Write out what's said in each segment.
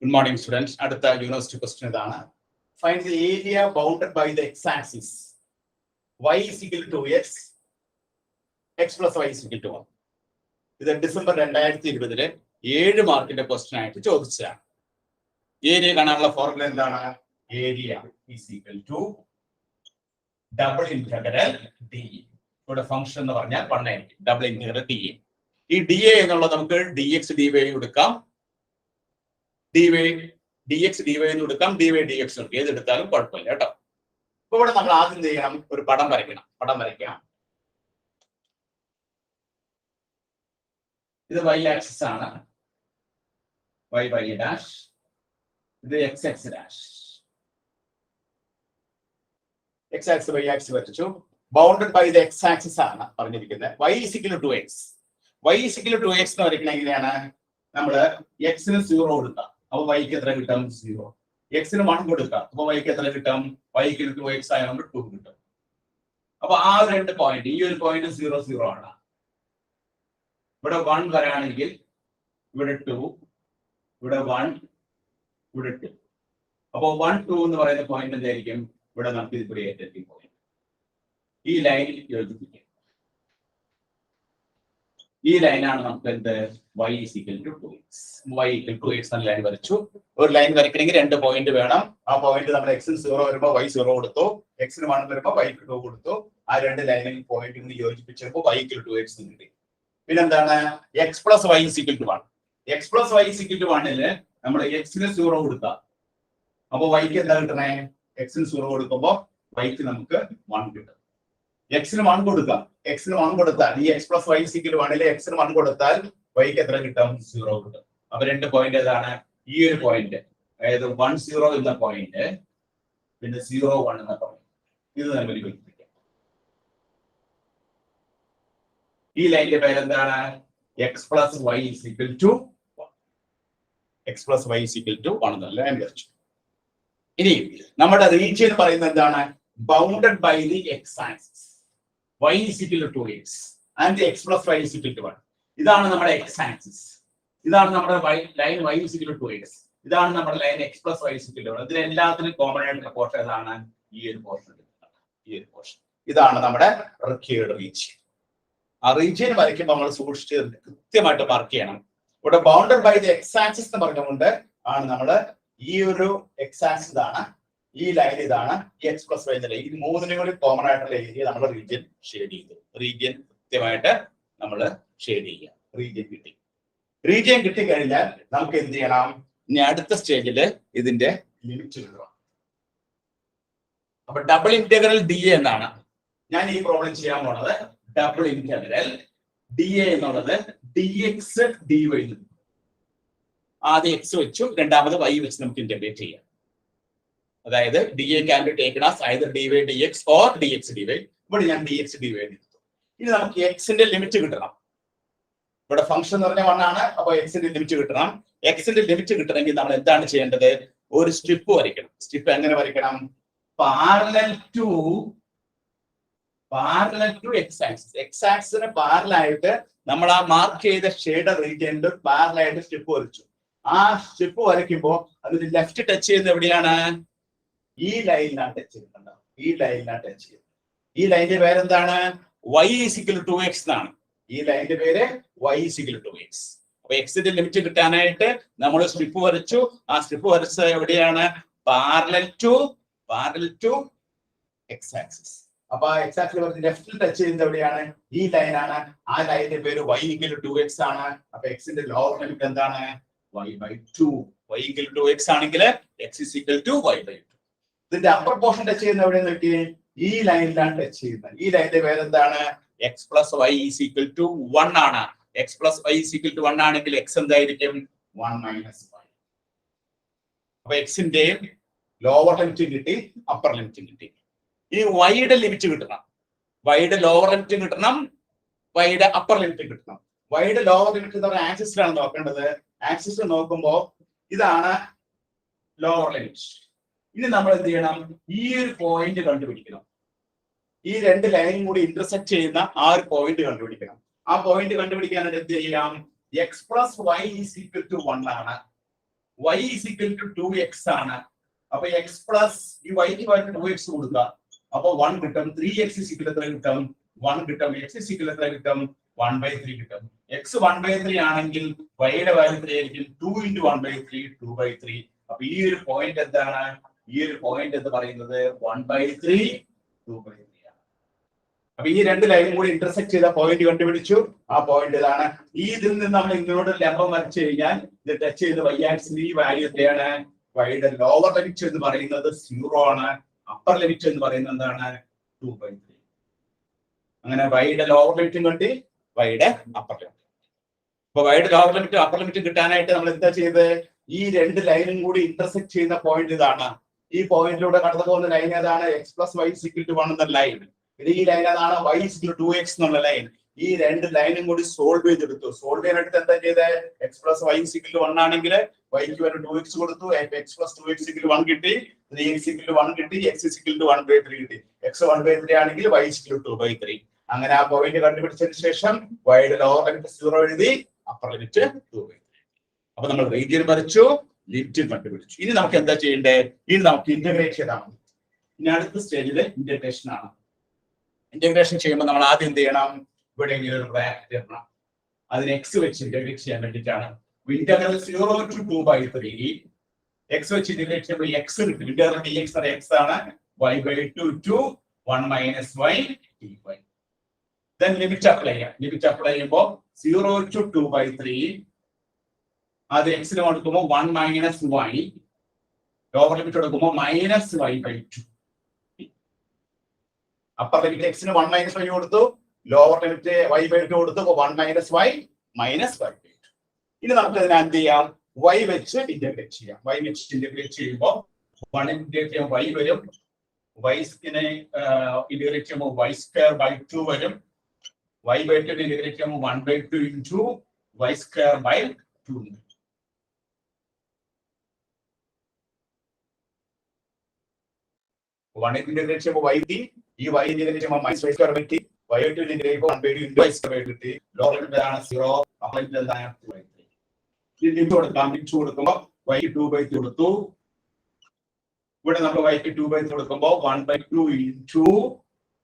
Good morning, students. Adutha university question idana. Find the area bounded by the x-axis. Y is equal to x, x plus y is equal to 1. ഇത് December 2020 7 മാർക്കിന്റെ question ആയിട്ട് ചോദിച്ചതാണ്. Area കാണാനുള്ള formula എന്താണ്? Area is equal to double integral d. ഇവിടെ function എന്ന് പറഞ്ഞാൽ 1 ആയിരിക്കും. Double integral d. ഈ ഡി എ എന്നുള്ളത് നമുക്ക് ഡി എക്സ് ഡി വൈ എടുക്കാം, d y d x d y എന്ന് എടുക്കാം, ഡി വൈ ഡി എക്സ് എടുക്കാം. ഏതെടുത്താലും കുഴപ്പമില്ല കേട്ടോ. അപ്പൊ ഇവിടെ നമ്മൾ ആദ്യം ചെയ്യണം, ഒരു പടം വരയ്ക്കണം. പടം വരയ്ക്കാം. ഇത് y ആക്സിസ് ആണ്, y ഡാഷ്. ഇത് x dash. x axis y axis വരച്ചു. Bounded by the x axis ആണ് പറഞ്ഞിരിക്കുന്നത്. y is equal to x. y is equal to x എന്ന് വരയ്ക്കണ എങ്ങനെയാണ്? നമ്മള് x ന് 0 കൊടുക്കാം, അപ്പൊ y ക്ക് എത്ര കിട്ടും? 0. x ന് 1 കൊടുക്കാം, അപ്പൊ y ക്ക് എത്ര കിട്ടും? y equal to x ആയതുകൊണ്ട് 2 കിട്ടും. അപ്പൊ ആ രണ്ട് പോയിന്റ്, ഈ ഒരു പോയിന്റ് 0 0 ആണ്. ഇവിടെ 1 വരാണെങ്കിൽ ഇവിടെ 2, ഇവിടെ 1, ഇവിടെ 2. അപ്പൊ 1 2 എന്ന് പറയുന്ന പോയിന്റ് എന്തായിരിക്കും? ഇവിടെ നമുക്ക് ഇവിടെ ഏറ്റവും പോയിന്റ് ഈ ലൈനിൽ യോജിപ്പിക്കാം. ഈ ലൈനാണ് നമുക്ക് എന്ത്? y is equal to 2x. y equal to x എന്ന ലൈൻ വരച്ചു. ഒരു ലൈൻ വരയ്ക്കണമെങ്കിൽ 2 പോയിന്റ് വേണം. ആ പോയിന്റ് നമ്മൾ x ന് 0 വരുമ്പോൾ y 0 കൊടുത്തു, x ന് 1 വരുമ്പോൾ y 2 കൊടുത്തു. ആ രണ്ട് ലൈനിൽ point യോജിപ്പിച്ചപ്പോൾ y equal to x കിട്ടി. പിന്നെന്താണ്? x plus y is equal to 1. x plus y is equal to 1 നമ്മൾ x ന് 0 കൊടുക്കാം, അപ്പൊ y ക്ക് എന്താ കിട്ടണേ? x ന് 0 കൊടുക്കുമ്പോൾ y ക്ക് നമുക്ക് 1 കിട്ടും. x ന് 1 കൊടുക്കാം, x ന് 1 കൊടുത്താൽ ഈ x plus y is equal to 1 x ന് 1 കൊടുത്താൽ y ക്ക് എത്ര കിട്ടും? 0 കിട്ടും. അപ്പൊ രണ്ട് പോയിന്റ് ഏതാണ്? ഈ ഒരു പോയിന്റ്, അതായത് 1 0 എന്ന പോയിന്റ്, പിന്നെ 0 1 എന്ന പോയിന്റ്. ഇത് നമ്മൾ യോജിപ്പിക്കാം. ഈ ലൈനിന്റെ പേരെന്താണ്? x plus y is equal to 1. x plus y is equal to 1 എന്നല്ല ഞാൻ വിചാരിച്ചു. ഇനി നമ്മുടെ റീജിയൻ പറയുന്നത് എന്താണ്? Bounded by the x axis. y is equal to 2x and x plus y is equal to 1. ഇതാണ് നമ്മുടെ x ആക്സിസ്. ഇതാണ് നമ്മുടെ line y is equal to 2x. ഇതാണ് നമ്മുടെ line x plus y is equal to 1. ഇതിൽ എല്ലാത്തിനും common ആയിട്ടുള്ള portion ഏതാണ്? ഈ ഒരു പോർഷൻ. ഈ ഒരു പോർഷൻ ഇതാണ് നമ്മുടെ റിക്വയർഡ് റീജിയൻ. ആ റീജിയൻ വരയ്ക്കുമ്പോൾ നമ്മൾ സൂക്ഷിച്ച് കൃത്യമായിട്ട് മാർക്ക് ചെയ്യണം. ഇവിടെ bounded by the x axis എന്ന് പറഞ്ഞുകൊണ്ട് ആണ് നമ്മൾ ഈ ഒരു എക്സ് ആക്സിസ് ആണ്, ഈ ലൈൻ ഇതാണ്, ഈ എക്സ് പ്ലസ് വൈ എന്ന ലൈൻ. ഈ മൂന്നിനും കൂടി കോമൺ ആയിട്ടുള്ള ഏരിയ നമ്മൾ റീജിയൻ ഷെയ്ഡ് ചെയ്തു. റീജിയൻ കൃത്യമായിട്ട് നമ്മൾ ഷെയ്ഡ് ചെയ്യുക. റീജിയൻ കിട്ടി. റീജിയൻ കിട്ടിക്കഴിഞ്ഞാൽ നമുക്ക് എന്ത് ചെയ്യണം? ഇനി അടുത്ത സ്റ്റേജിൽ ഇതിന്റെ ലിമിറ്റ് കിട്ടണം. അപ്പൊ ഡബിൾ ഇന്റഗ്രൽ ഡി എ എന്നാണ് ഞാൻ ഈ പ്രോബ്ലം ചെയ്യാൻ പോണത്. ഡബിൾ ഇന്റഗ്രൽ ഡി എ എന്നുള്ളത് ഡി എക്സ് ഡി വൈ. ആദ്യം എക്സ് വെച്ചു, രണ്ടാമത് വൈ വെച്ച് നമുക്ക് ഇന്റഗ്രേറ്റ് ചെയ്യാം. അതായത് d a can be taken as either d y d x or d x d y. ഇവിടെ ഞാൻ ഡി എക്സ് ഡി വൈ എടുത്തു. ഇനി നമുക്ക് എക്സിന്റെ ലിമിറ്റ് കിട്ടണം. ഇവിടെ ഫംഗ്ഷൻ എന്ന് പറഞ്ഞാൽ 1 ആണ്, അപ്പൊ എക്സിന്റെ ലിമിറ്റ് കിട്ടണം. എക്സിന്റെ ലിമിറ്റ് കിട്ടണമെങ്കിൽ നമ്മൾ എന്താണ് ചെയ്യേണ്ടത്? ഒരു സ്ട്രിപ്പ് വരയ്ക്കണം. സ്ട്രിപ്പ് എങ്ങനെ വരയ്ക്കണം? Parallel to x axis. X ആക്സിന് പാരലൽ ആയിട്ട് നമ്മൾ ആ മാർക്ക് ചെയ്ത ഷെയ്ഡ് റീജിയനിൽ പാരലൽ ആയിട്ട് സ്ട്രിപ്പ് വരച്ചു. ആ സ്ട്രിപ്പ് വരയ്ക്കുമ്പോൾ അതിന് ലെഫ്റ്റ് ടച്ച് ചെയ്യുന്നത് എവിടെയാണ്? ഈ ലൈനിലാണ് ടച്ച് ചെയ്യുന്നുണ്ടാവും. ഈ ലൈനിലാണ് ടച്ച് ചെയ്യുന്നത്. ഈ ലൈനിന്റെ പേരെന്താണ്? y is equal to 2x എന്നാണ്. ഈ ലൈനിന്റെ പേര് y is equal to 2x. അപ്പൊ എക്സിന്റെ ലിമിറ്റ് കിട്ടാനായിട്ട് നമ്മൾ സ്ട്രിപ്പ് വരച്ചു. ആ സ്ട്രിപ്പ് വരച്ചത് എവിടെയാണ്? Parallel to x axis. അപ്പൊ എക്സ് ആക്സിസ് ലെഫ്റ്റിൽ ടച്ച് ചെയ്യുന്നത് എവിടെയാണ്? ഈ ലൈനാണ്. ആ ലൈനിന്റെ പേര് y equal to 2x ആണ്. അപ്പൊ എക്സിന്റെ ലോവർ ലിമിറ്റ് എന്താണ്? y by 2. y equal to 2x ആണെങ്കിൽ x is equal to y by 2. ഇതിന്റെ അപ്പർ പോർഷൻ ടച്ച് ചെയ്യുന്നത് എവിടെയെന്ന് നോക്കി? ഈ ലൈനിലാണ് ടച്ച് ചെയ്യുന്നത്. ഈ ലൈനിന്റെ പേര് എന്താണ്? x plus y is equal to 1 ആണ്. x plus y is equal to 1 ആണെങ്കിൽ x എന്തായിരിക്കും? 1 minus y. അപ്പൊ എക്സിന്റെ ലോവർ ലിമിറ്റ് കിട്ടി, അപ്പർ ലിമിറ്റ് കിട്ടി. ഈ വൈയുടെ ലിമിറ്റ് കിട്ടണം. വൈയുടെ ലോവർ ലിമിറ്റ് കിട്ടണം, വൈയുടെ അപ്പർ ലിമിറ്റ് കിട്ടണം. വൈയുടെ ലോവർ ലിമിറ്റ് എന്ന് പറഞ്ഞാൽ ആക്സിസിലാണ് നോക്കേണ്ടത്. ആക്സിസ് നോക്കുമ്പോൾ ഇതാണ് ലോവർ ലിമിറ്റ്. ഇനി നമ്മൾ എന്ത് ചെയ്യണം? ഈ ഒരു പോയിന്റ് കണ്ടുപിടിക്കണം. ഈ രണ്ട് ലൈനും കൂടി ഇന്റർസെക്ട് ചെയ്യുന്ന ആ ഒരു പോയിന്റ് കണ്ടുപിടിക്കണം. ആ പോയിന്റ് കണ്ടുപിടിക്കാനായിട്ട് എന്ത് ചെയ്യാം? x plus y is equal to 1 ആണ്. y is equal to 2x ആണ്. അപ്പൊ x പ്ലസ് ഈ y ക്ക് പകരം 2x കൊടുക്കുക. അപ്പൊ 1 കിട്ടും. 3x is equal to എത്ര കിട്ടും? 1 കിട്ടും. x is equal to എത്ര കിട്ടും? 1/3 കിട്ടും. x 1/3 ആണെങ്കിൽ y യുടെ വാല്യൂ എത്രയായിരിക്കും? 2 × 1/3 2/3. അപ്പൊ ഈ ഒരു പോയിന്റ് എന്താണ്? ഈ ഒരു പോയിന്റ് എന്ന് പറയുന്നത് 1/3 2/3 ആണ്. അപ്പൊ ഈ രണ്ട് ലൈനും കൂടി ഇന്റർസെക്ട് ചെയ്ത പോയിന്റ് കണ്ടുപിടിച്ചു. ആ പോയിന്റ് ഇതാണ്. ഈ ഇതിൽ നിന്ന് നമ്മൾ ഇങ്ങോട്ട് ലംബം വരച്ചു കഴിഞ്ഞാൽ ഇത് ടച്ച് ചെയ്ത് y ആക്സിന്റെ ഈ വാല്യൂ എത്രയാണ്? y യുടെ ലോവർ ലിമിറ്റ് എന്ന് പറയുന്നത് 0 ആണ്. അപ്പർ ലിമിറ്റ് എന്ന് പറയുന്നത് എന്താണ്? 2/3. അങ്ങനെ y യുടെ ലോവർ ലിമിറ്റും കണ്ടി, y യുടെ അപ്പർ ലിമിറ്റ്. അപ്പൊ y യുടെ ലോവർ ലിമിറ്റും അപ്പർ ലിമിറ്റും കിട്ടാനായിട്ട് നമ്മൾ എന്താ ചെയ്തത്? ഈ രണ്ട് ലൈനും കൂടി ഇന്റർസെക്ട് ചെയ്യുന്ന പോയിന്റ് ഇതാണ്. ഈ പോയിന്റിലൂടെ കടന്നു പോകുന്ന ലൈൻ ഏതാണ്? x + y = 1 എന്ന ലൈൻ. ഈ ലൈൻ ഏതാണ്? y = 2x എന്നുള്ള ലൈൻ. ഈ രണ്ട് ലൈനും കൂടി സോൾവ് ചെയ്തെടുത്തു. സോൾവ് ചെയ്യാനായിട്ട് എന്താ ചെയ്തത്? x + y = 1 ആണെങ്കിൽ y ക്ക് വരെ 2x കൊടുത്തു. x + 2x = 1 കിട്ടി. 3x = 1 കിട്ടി. x = 1/3 കിട്ടി. x 1/3 ആണെങ്കിൽ y = 2/3. അങ്ങനെ ആ പോയിന്റ് കണ്ടുപിടിച്ചതിന് ശേഷം y യുടെ ലോവർ ലിമിറ്റ് 0 എഴുതി, അപ്പർ ലിമിറ്റ് 2/3. അപ്പൊ നമ്മൾ റീജിയൻ വരച്ചു, ലിമിറ്റ് കണ്ടുപിടിച്ചു. ഇനി നമുക്ക് എന്താ ചെയ്യണ്ടേ? ഇനി നമുക്ക് ഇന്റഗ്രേറ്റ് ചെയ്താൽ മതി. ഇനി അടുത്ത സ്റ്റേജില് ഇന്റഗ്രേഷൻ ആണ്. ഇന്റഗ്രേഷൻ ചെയ്യുമ്പോൾ നമ്മൾ ആദ്യം എന്ത് ചെയ്യണം? ഇവിടെ ഇങ്ങനെ ഒരു ബ്രാക്കറ്റ് ഇടണം. അതിന് x വെച്ച് ഇന്റഗ്രേറ്റ് ചെയ്യാൻ വേണ്ടിയിട്ടാണ്. ഇന്റഗ്രൽ 0 to 2/3 x വെച്ച് ഇന്റഗ്രേറ്റ് ചെയ്യുമ്പോൾ x കിട്ടും. ഇന്റഗ്രൽ dx x ആണ്. y/2 to 1 - y dy. then limit apply ചെയ്യാം. ലിമിറ്റ് അപ്ലൈ ചെയ്യുമ്പോൾ 0 to 2/3 അത് x ന് കൊടുക്കുമ്പോൾ 1 - y, ലോവർ ലിമിറ്റ് കൊടുക്കുമ്പോൾ -y/2. അപ്പർ ലിമിറ്റ് x ന് 1 - y കൊടുത്തു, ലോവർ ലിമിറ്റ് y/2 കൊടുത്തു. 1 - y -y/2. ഇനി നമുക്ക് ഇതിനെ എന്ത് ചെയ്യാം? y വെച്ച് ഇന്റഗ്രേറ്റ് ചെയ്യാം. y വെച്ച് ഇന്റഗ്രേറ്റ് ചെയ്യുമ്പോൾ 1 ഇന്റഗ്രേറ്റ് ചെയ്യുമ്പോൾ y വരും. y നെ ഇന്റഗ്രേറ്റ് ചെയ്യുമ്പോൾ y²/2 വരും. y/2 ഇന്റഗ്രേറ്റ് ചെയ്യുമ്പോൾ 1/2 into y²/2. ഇന്റഗ്രേറ്റ് ചെയ്യുമ്പോൾ y കിട്ടി. ഈ y ഇന്റഗ്രേറ്റ് ചെയ്യുമ്പോൾ -y² കിട്ടി. y/2 ഇന്റഗ്രേറ്റ് ചെയ്യുമ്പോൾ 1/2 into y² കിട്ടി. ലോവർ ലിമിറ്റ് ആണ് 0, അപ്പർ ലിമിറ്റ് എന്താണ്? 2/3. ലിമിറ്റ് കൊടുക്കാം. ലിമിറ്റ് കൊടുക്കുമ്പോൾ y ക്ക് 2/3 കൊടുത്തു. ഇവിടെ നമ്മൾ y ക്ക് 2/3 കൊടുക്കുമ്പോൾ 1/2 into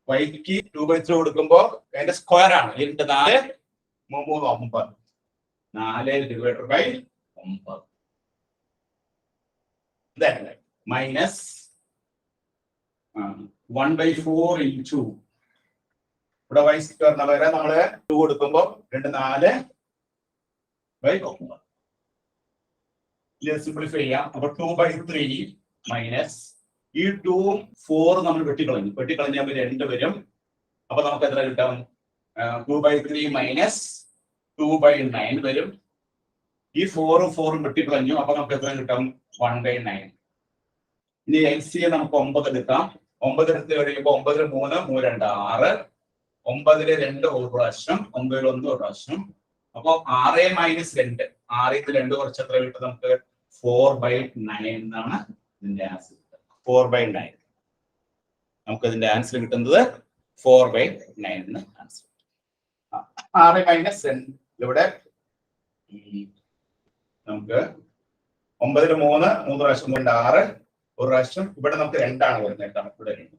y ക്ക് 2/3 കൊടുക്കുമ്പോൾ അതിന്റെ സ്ക്വയർ ആണ്. 4 3 9. 4/9. then minus 1/4 into ഇവിടെ y² വരെ നമ്മൾ 2 കൊടുക്കുമ്പോൾ 2 4/9. സിംപ്ലിഫൈ ചെയ്യാം. അപ്പൊ 2/3 മൈനസ് ഈ 2 4 നമ്മൾ വെട്ടിക്കളഞ്ഞാൽ 2 വരും. അപ്പൊ നമുക്ക് എത്ര കിട്ടും? 2/3 മൈനസ് 2/9 വരും. ഈ 4 4 വെട്ടിക്കളഞ്ഞു. അപ്പൊ നമുക്ക് എത്ര കിട്ടും? 1/9. ഇനി LCM നമുക്ക് 9 എടുക്കാം. 9 എടുത്ത് കഴിയുമ്പോൾ 9 3 3 2 6. 9 2 ഒരു പ്രാവശ്യം, 9 1 ഒരു പ്രാവശ്യം. അപ്പൊ 6 - 2, 6 ൽ 2 കുറച്ച് എത്ര കിട്ടും? നമുക്ക് 4/9 എന്നാണ് ഇതിന്റെ ആൻസർ. 4/9. നമുക്ക് ഇതിന്റെ ആൻസർ കിട്ടുന്നത് 4/9 എന്ന് ആൻസർ. 6 - 2 ഇവിടെ നമുക്ക് 9 3 3 പ്രാവശ്യം 6 ഒരു പ്രാവശ്യം. ഇവിടെ നമുക്ക് 2 ആണ് വരുന്നത്. ഇവിടെ 2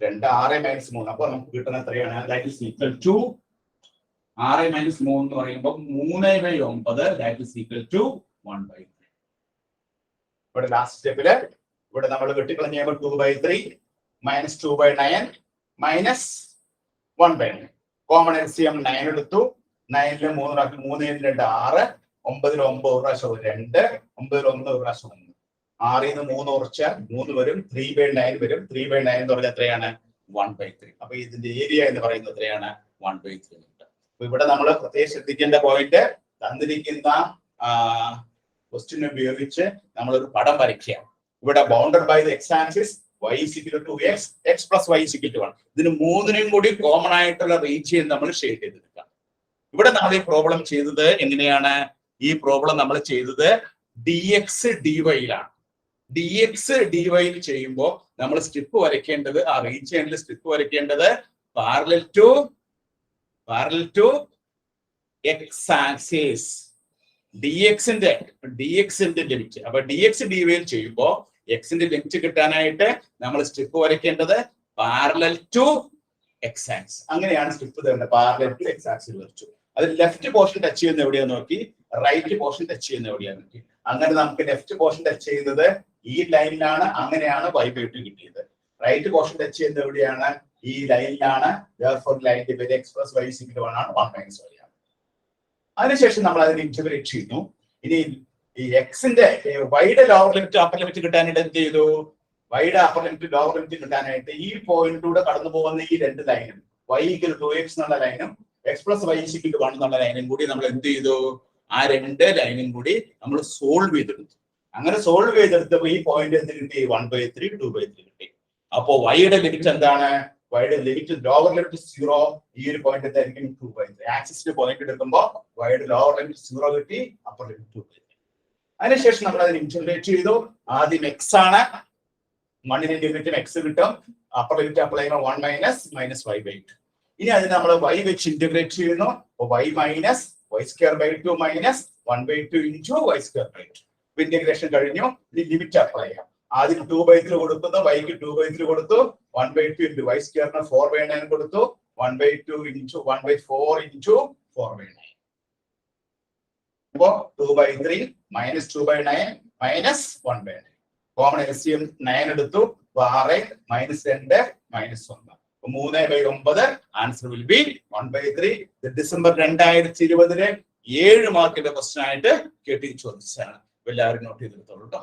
6 - 3. അപ്പൊ നമുക്ക് കിട്ടുന്ന എത്രയാണ്? ദാറ്റ് ഈസ് ഈക്വൽ ടു 6 - 3 എന്ന് പറയുമ്പോൾ 3/9. That is equal to 1/3. ഇവിടെ ലാസ്റ്റ് സ്റ്റെപ്പില് ഇവിടെ നമ്മൾ വെട്ടിക്കളഞ്ഞപ്പോൾ 2/3 മൈനസ് 2/9 മൈനസ് 1/9. കോമൺ LCM 9 എടുത്തു. 9 ൽ 3 പ്രാവശ്യം 3 × 2 6. 9 ൽ 9 ഒരു പ്രാവശ്യം 2. 9 ൽ 1 ഒരു പ്രാവശ്യം 1. 6 ൽ 3 കുറച്ചാൽ 3 വരും. 3/9 വരും. 3/9 എന്ന് പറഞ്ഞാൽ എത്രയാണ്? 1/3. അപ്പൊ ഇതിന്റെ ഏരിയ എന്ന് പറയുന്നത് എത്രയാണ്? 1/3. അപ്പൊ ഇവിടെ നമ്മൾ പ്രത്യേകം ശ്രദ്ധിക്കേണ്ട പോയിന്റ്, തന്നിരിക്കുന്ന ക്വസ്റ്റ്യൻ ഉപയോഗിച്ച് നമ്മളൊരു പടം വരയ്ക്കുക. ഇവിടെ bounded by the x axis y = 2x, x + y = 1. ഇതിന് മൂന്നിനും കൂടി കോമൺ ആയിട്ടുള്ള റീജിയൻ നമ്മൾ ഷെയ്ഡ് ചെയ്തെടുക്കാം. ഇവിടെ നമ്മൾ ഈ പ്രോബ്ലം ചെയ്തത് എങ്ങനെയാണ്? ഈ പ്രോബ്ലം നമ്മൾ ചെയ്തത് dx dy യിലാണ്. dx dy ചെയ്യുമ്പോൾ നമ്മൾ സ്ട്രിപ്പ് വരയ്ക്കേണ്ടത്, ആ റീജിയനിൽ സ്ട്രിപ്പ് വരയ്ക്കേണ്ടത് പാരലൽ ടു x ആക്സിസ്. ഡിഎക്സിന്റെ ലിമിറ്റ്. അപ്പൊ ഡിഎക്സ് ഡിവൈഡ് ചെയ്യുമ്പോൾ എക്സിന്റെ ലിമിറ്റ് കിട്ടാനായിട്ട് നമ്മൾ സ്ട്രിപ്പ് വരയ്ക്കേണ്ടത് പാരലൽ ടു എക്സ് ആക്സ്. അങ്ങനെയാണ് സ്ട്രിപ്പ് തരുന്നത്. പാരലൽ ടു എക്സ് ആക്സിൽ വരച്ചു. അത് ലെഫ്റ്റ് പോർഷൻ ടച്ച് ചെയ്യുന്ന എവിടെയാന്ന് നോക്കി, റൈറ്റ് പോർഷൻ ടച്ച് ചെയ്യുന്ന എവിടെയാന്ന് നോക്കി. അങ്ങനെ നമുക്ക് ലെഫ്റ്റ് പോർഷൻ ടച്ച് ചെയ്യുന്നത് ഈ ലൈനിലാണ്. അങ്ങനെയാണ് y/2 കിട്ടിയത്. റൈറ്റ് പോർഷൻ ടച്ച് ചെയ്യുന്നത് എവിടെയാണ്? ഈ ലൈനിലാണ്. ലൈനിന്റെ പേര് x + y = 1 ആണ്. 1 - y ആണ്. അതിനുശേഷം നമ്മൾ അതിനെ ഇന്റഗ്രേറ്റ് ചെയ്യുന്നു. ഇനി ഈ എക്സിന്റെ വൈയുടെ ലോവർ ലിമിറ്റ് അപ്പർ ലിമിറ്റ് കിട്ടാനായിട്ട് എന്ത് ചെയ്തു? വൈയുടെ അപ്പർ ലിമിറ്റ് ലോവർ ലിമിറ്റ് കിട്ടാനായിട്ട് ഈ പോയിന്റിലൂടെ കടന്നു പോകുന്ന ഈ രണ്ട് ലൈനും y = 2x എന്നുള്ള ലൈനും x + y = 1 എന്നുള്ള ലൈനും കൂടി നമ്മൾ എന്ത് ചെയ്തു? ആ രണ്ട് ലൈനും കൂടി നമ്മൾ സോൾവ് ചെയ്തെടുത്തു. അങ്ങനെ സോൾവ് ചെയ്തെടുത്തപ്പോൾ ഈ പോയിന്റ് എന്ത് കിട്ടി? 1/3 2/3 കിട്ടി. അപ്പോ വൈയുടെ ലിമിറ്റ് എന്താണ്? വൈയുടെ ലിമിറ്റ് ലോവർ ലിമിറ്റ് 0. ഈ ഒരു പോയിന്റ് എന്തായിരിക്കും? 2/3. ആക്സിസിന്റെ പോയിന്റ് എടുക്കുമ്പോൾ വൈയുടെ ലോവർ ലിമിറ്റ് 0 കിട്ടി, അപ്പർ ലിമിറ്റ് 2/3. അതിനുശേഷം നമ്മൾ അതിന് ഇന്റഗ്രേറ്റ് ചെയ്തു. ആദ്യം എക്സ് ആണ്. 1ന്റെ ലിമിറ്റും എക്സ് കിട്ടും. അപ്പർ ലിമിറ്റ് അപ്ലൈ ചെയ്യുമ്പോൾ 1 - y/2. ഇനി അതിന് നമ്മൾ y വെച്ച് ഇന്റഗ്രേറ്റ് ചെയ്യുന്നു. y - y²/2 - 1/2 × y²/2. ഇന്റഗ്രേഷൻ കഴിഞ്ഞു. ഇനി ലിമിറ്റ് അപ്ലൈ ചെയ്യാം. ആദ്യം 2/3 കൊടുക്കുന്നു. y-ക്ക് 2/3 കൊടുത്തു. 1/2 × y²ന് 4/9 കൊടുത്തു. 1/2 × 1/4 × 4/9. അപ്പോ 2/3 - 2/9 - 1/9. കോമൺ LCM 9 എടുത്തു. 6 - 2 - 1. 3/9. Answer will be 1/3. ഡിസംബർ 2020 7 മാർക്കിന്റെ ക്വസ്റ്റ്യൻ ആയിട്ട് കേട്ടി ചോദിച്ചതാണ്. എല്ലാവരും നോട്ട് ചെയ്തെടുത്തോളൂ കേട്ടോ.